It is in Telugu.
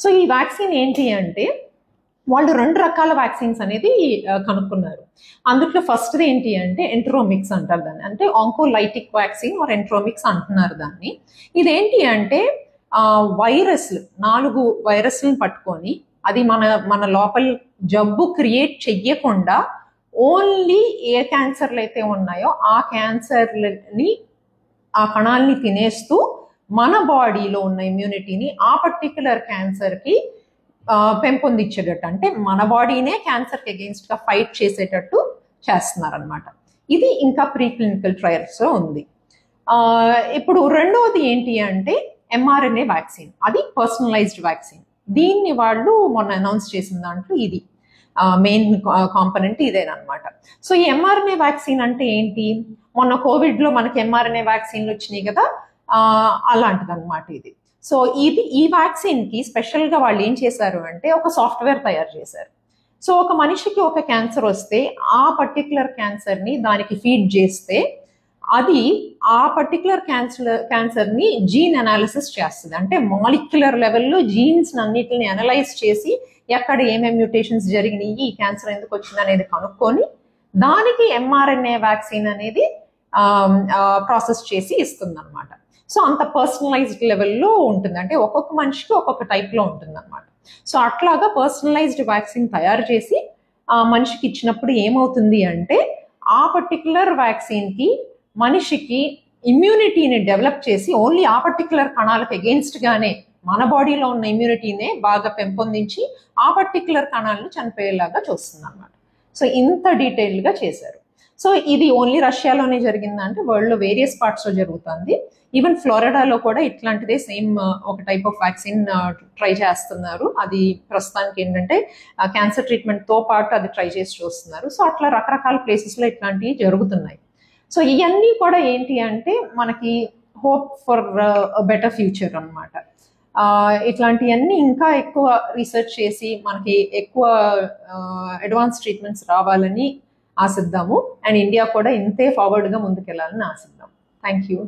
సో ఈ వ్యాక్సిన్ ఏంటి అంటే వాళ్ళు 2 రకాల వ్యాక్సిన్స్ అనేది కనుక్కున్నారు. అందులో ఫస్ట్ది ఏంటి అంటే ఎంట్రోమిక్స్ అంటారు దాన్ని, అంటే ఆంకోలైటిక్ వ్యాక్సిన్ ఆర్ ఎంట్రోమిక్స్ అంటున్నారు దాన్ని. ఇదేంటి అంటే వైరస్లు 4 వైరస్లను పట్టుకొని అది మన లోపల జబ్బు క్రియేట్ చెయ్యకుండా ఓన్లీ ఏ క్యాన్సర్లు అయితే ఉన్నాయో ఆ క్యాన్సర్ని ఆ కణాలని తినేస్తూ మన బాడీలో ఉన్న ఇమ్యూనిటీని ఆ పర్టిక్యులర్ క్యాన్సర్కి పెంపొందించేటట్టు, అంటే మన బాడీనే క్యాన్సర్కి అగెయిన్స్ట్ గా ఫైట్ చేసేటట్టు చేస్తున్నారు అనమాట. ఇది ఇంకా ప్రీ క్లినికల్ ట్రయల్స్ లో ఉంది. ఇప్పుడు రెండవది ఏంటి అంటే ఎంఆర్ఎన్ఏ వ్యాక్సిన్, అది పర్సనలైజ్డ్ వ్యాక్సిన్. దీన్ని వాళ్ళు మొన్న అనౌన్స్ చేసిన దాంట్లో ఇది మెయిన్ కాంపనెంట్ ఇదేనమాట. సో ఈ ఎంఆర్ఎన్ఏ వ్యాక్సిన్ అంటే ఏంటి, మొన్న కోవిడ్ లో మనకి ఎంఆర్ఎన్ఏ వ్యాక్సిన్లు వచ్చినాయి కదా, అలాంటిది అనమాట ఇది. సో ఈ వ్యాక్సిన్ కి స్పెషల్ గా వాళ్ళు ఏం చేశారు అంటే ఒక సాఫ్ట్వేర్ తయారు చేశారు. సో ఒక మనిషికి ఒక క్యాన్సర్ వస్తే ఆ పర్టికులర్ క్యాన్సర్ ని దానికి ఫీడ్ చేస్తే అది ఆ పర్టికులర్ క్యాన్సర్ ని జీన్ అనాలిసిస్ చేస్తుంది. అంటే మాలిక్యులర్ లెవెల్లో జీన్స్ అన్నిటిని అనలైజ్ చేసి ఎక్కడ ఏమేమి మ్యూటేషన్స్ జరిగినాయి, ఈ క్యాన్సర్ ఎందుకు వచ్చింది అనేది కనుక్కొని దానికి ఎంఆర్ఎన్ఏ వ్యాక్సిన్ అనేది ప్రాసెస్ చేసి ఇస్తుంది అనమాట. సో అంత పర్సనలైజ్డ్ లెవెల్లో ఉంటుంది, అంటే ఒక్కొక్క మనిషికి ఒక్కొక్క టైప్లో ఉంటుంది అనమాట. సో అట్లాగా పర్సనలైజ్డ్ వ్యాక్సిన్ తయారు చేసి ఆ మనిషికి ఇచ్చినప్పుడు ఏమవుతుంది అంటే ఆ పర్టికులర్ వ్యాక్సిన్కి మనిషికి ఇమ్యూనిటీని డెవలప్ చేసి ఓన్లీ ఆ పర్టికులర్ కణాలకు అగెయిన్స్ట్ గానే మన బాడీలో ఉన్న ఇమ్యూనిటీనే బాగా పెంపొందించి ఆ పర్టికులర్ కణాలను చనిపోయేలాగా చూస్తుంది అనమాట. సో ఇంత డీటెయిల్గా చేశారు. సో ఇది ఓన్లీ రష్యాలోనే జరిగిందంటే వరల్డ్లో వేరియస్ పార్ట్స్లో జరుగుతుంది. ఈవెన్ ఫ్లోరిడాలో కూడా ఇట్లాంటిదే సేమ్ ఒక టైప్ ఆఫ్ వ్యాక్సిన్ ట్రై చేస్తున్నారు. అది ప్రస్తుతానికి ఏంటంటే క్యాన్సర్ ట్రీట్మెంట్తో పాటు అది ట్రై చేసి చూస్తున్నారు. సో అట్లా రకరకాల ప్లేసెస్లో ఇట్లాంటివి జరుగుతున్నాయి. సో ఇవన్నీ కూడా ఏంటి అంటే మనకి హోప్ ఫర్ బెటర్ ఫ్యూచర్ అనమాట. ఇట్లాంటివన్నీ ఇంకా ఎక్కువ రీసెర్చ్ చేసి మనకి ఎక్కువ అడ్వాన్స్ ట్రీట్మెంట్స్ రావాలని ఆశిద్దాము. అండ్ ఇండియా కూడా ఇంతే ఫార్వర్డ్గా ముందుకెళ్ళాలని ఆశిద్దాం. Thank you.